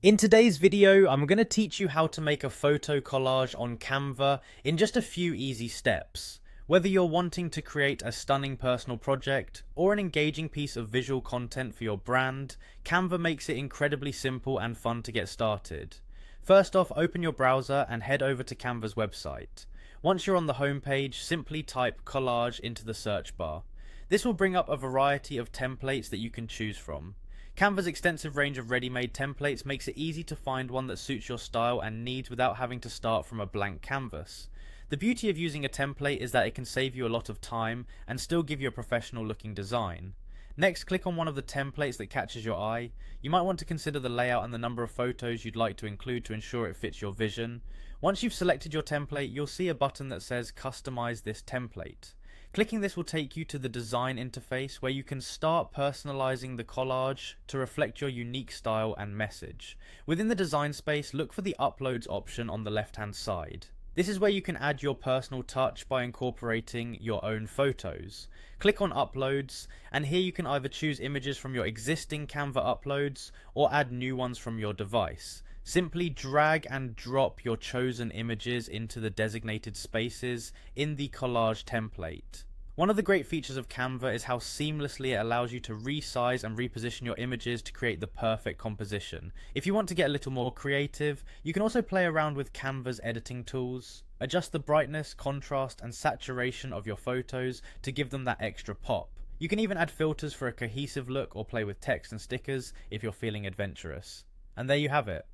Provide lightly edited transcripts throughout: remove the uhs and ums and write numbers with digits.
In today's video, I'm going to teach you how to make a photo collage on Canva in just a few easy steps. Whether you're wanting to create a stunning personal project or an engaging piece of visual content for your brand, Canva makes it incredibly simple and fun to get started. First off, open your browser and head over to Canva's website. Once you're on the home page, simply type collage into the search bar. This will bring up a variety of templates that you can choose from. Canva's extensive range of ready-made templates makes it easy to find one that suits your style and needs without having to start from a blank canvas. The beauty of using a template is that it can save you a lot of time and still give you a professional looking design. Next, click on one of the templates that catches your eye. You might want to consider the layout and the number of photos you'd like to include to ensure it fits your vision. Once you've selected your template, you'll see a button that says Customize this template. Clicking this will take you to the design interface where you can start personalizing the collage to reflect your unique style and message. Within the design space, look for the Uploads option on the left-hand side. This is where you can add your personal touch by incorporating your own photos. Click on Uploads, and here you can either choose images from your existing Canva uploads or add new ones from your device. Simply drag and drop your chosen images into the designated spaces in the collage template. One of the great features of Canva is how seamlessly it allows you to resize and reposition your images to create the perfect composition. If you want to get a little more creative, you can also play around with Canva's editing tools. Adjust the brightness, contrast, and saturation of your photos to give them that extra pop. You can even add filters for a cohesive look or play with text and stickers if you're feeling adventurous. And there you have it.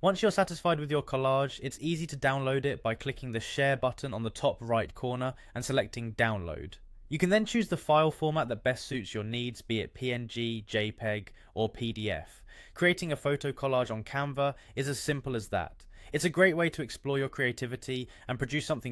Once you're satisfied with your collage, it's easy to download it by clicking the Share button on the top right corner and selecting Download. You can then choose the file format that best suits your needs, be it PNG, JPEG, or PDF. Creating a photo collage on Canva is as simple as that. It's a great way to explore your creativity and produce something